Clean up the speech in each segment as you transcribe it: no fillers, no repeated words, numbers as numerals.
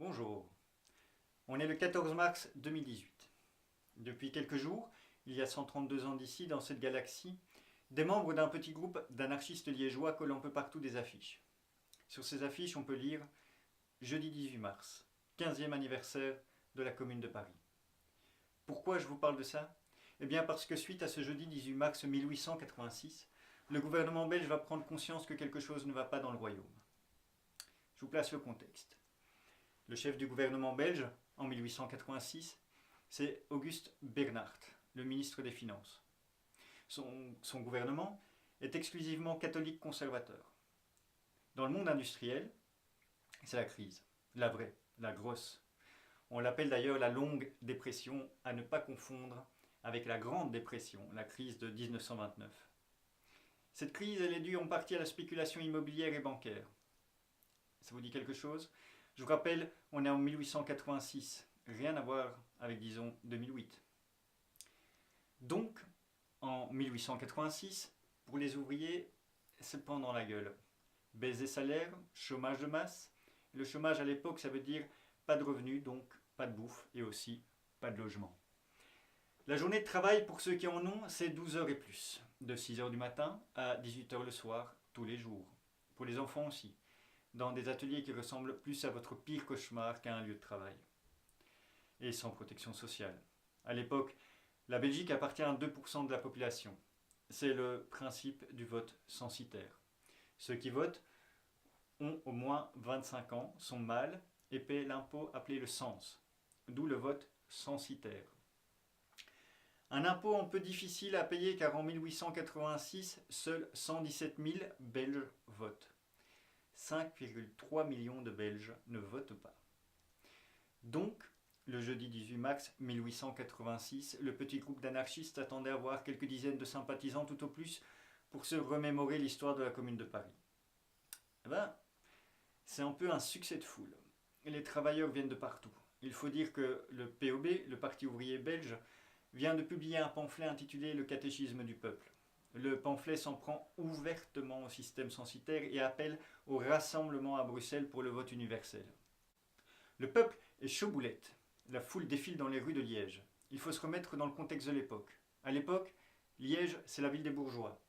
Bonjour, on est le 14 mars 2018. Depuis quelques jours, il y a 132 ans d'ici, dans cette galaxie, des membres d'un petit groupe d'anarchistes liégeois collent un peu partout des affiches. Sur ces affiches, on peut lire « Jeudi 18 mars, 15e anniversaire de la Commune de Paris ». Pourquoi je vous parle de ça? Eh bien parce que suite à ce jeudi 18 mars 1886, le gouvernement belge va prendre conscience que quelque chose ne va pas dans le royaume. Je vous place le contexte. Le chef du gouvernement belge, en 1886, c'est Auguste Bernard, le ministre des Finances. Son gouvernement est exclusivement catholique conservateur. Dans le monde industriel, c'est la crise, la vraie, la grosse. On l'appelle d'ailleurs la longue dépression, à ne pas confondre avec la grande dépression, la crise de 1929. Cette crise, elle est due en partie à la spéculation immobilière et bancaire. Ça vous dit quelque chose? Je vous rappelle, on est en 1886, rien à voir avec, disons, 2008. Donc, en 1886, pour les ouvriers, c'est pendant la gueule. Baisse des salaires, chômage de masse. Le chômage à l'époque, ça veut dire pas de revenus, donc pas de bouffe et aussi pas de logement. La journée de travail, pour ceux qui en ont, c'est 12 heures et plus, de 6 heures du matin à 18 heures le soir, tous les jours. Pour les enfants aussi, dans des ateliers qui ressemblent plus à votre pire cauchemar qu'à un lieu de travail. Et sans protection sociale. À l'époque, la Belgique appartient à 2% de la population. C'est le principe du vote censitaire. Ceux qui votent ont au moins 25 ans, sont mâles et paient l'impôt appelé le cens, d'où le vote censitaire. Un impôt un peu difficile à payer car en 1886, seuls 117 000 Belges votent. 5,3 millions de Belges ne votent pas. Donc, le jeudi 18 mars 1886, le petit groupe d'anarchistes attendait à voir quelques dizaines de sympathisants tout au plus pour se remémorer l'histoire de la Commune de Paris. Eh ben, c'est un peu un succès de foule. Les travailleurs viennent de partout. Il faut dire que le POB, le Parti ouvrier belge, vient de publier un pamphlet intitulé « Le catéchisme du peuple ». Le pamphlet s'en prend ouvertement au système censitaire et appelle au rassemblement à Bruxelles pour le vote universel. Le peuple est chaud boulette. La foule défile dans les rues de Liège. Il faut se remettre dans le contexte de l'époque. À l'époque, Liège, c'est la ville des bourgeois.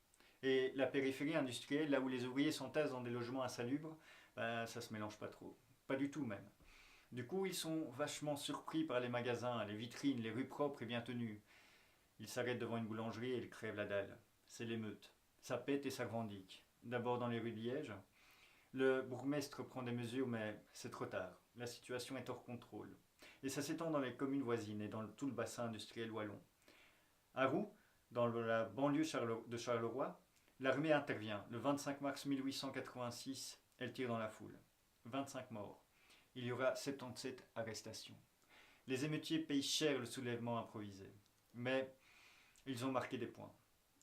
Et la périphérie industrielle, là où les ouvriers s'entassent dans des logements insalubres, ça se mélange pas trop. Pas du tout même. Du coup, ils sont vachement surpris par les magasins, les vitrines, les rues propres et bien tenues. Ils s'arrêtent devant une boulangerie et ils crèvent la dalle. C'est l'émeute. Ça pète et ça revendique. D'abord dans les rues de Liège. Le bourgmestre prend des mesures, mais c'est trop tard. La situation est hors contrôle. Et ça s'étend dans les communes voisines et dans tout le bassin industriel wallon. À Roux, dans la banlieue de Charleroi, l'armée intervient. Le 25 mars 1886, elle tire dans la foule. 25 morts. Il y aura 77 arrestations. Les émeutiers payent cher le soulèvement improvisé. Mais ils ont marqué des points.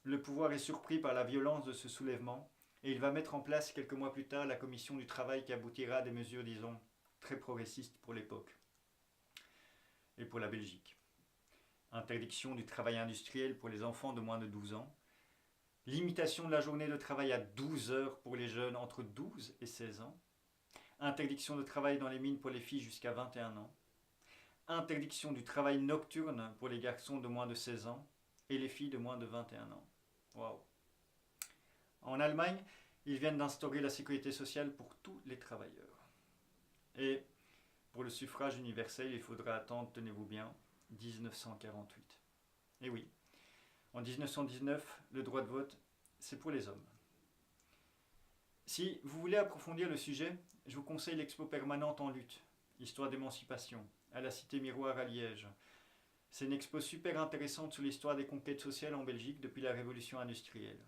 Le pouvoir est surpris par la violence de ce soulèvement et il va mettre en place quelques mois plus tard la commission du travail qui aboutira à des mesures, disons, très progressistes pour l'époque et pour la Belgique. Interdiction du travail industriel pour les enfants de moins de 12 ans, limitation de la journée de travail à 12 heures pour les jeunes entre 12 et 16 ans, interdiction de travail dans les mines pour les filles jusqu'à 21 ans, interdiction du travail nocturne pour les garçons de moins de 16 ans et les filles de moins de 21 ans. Waouh! En Allemagne, ils viennent d'instaurer la sécurité sociale pour tous les travailleurs. Et pour le suffrage universel, il faudra attendre, tenez-vous bien, 1948. Et oui, en 1919, le droit de vote, c'est pour les hommes. Si vous voulez approfondir le sujet, je vous conseille l'expo permanente en lutte, Histoire d'émancipation, à la Cité Miroir à Liège. C'est une expo super intéressante sur l'histoire des conquêtes sociales en Belgique depuis la révolution industrielle.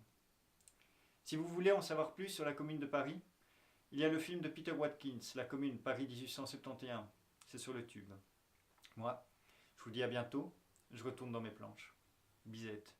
Si vous voulez en savoir plus sur la Commune de Paris, il y a le film de Peter Watkins, La Commune, Paris 1871. C'est sur le tube. Moi, je vous dis à bientôt, je retourne dans mes planches. Bisette.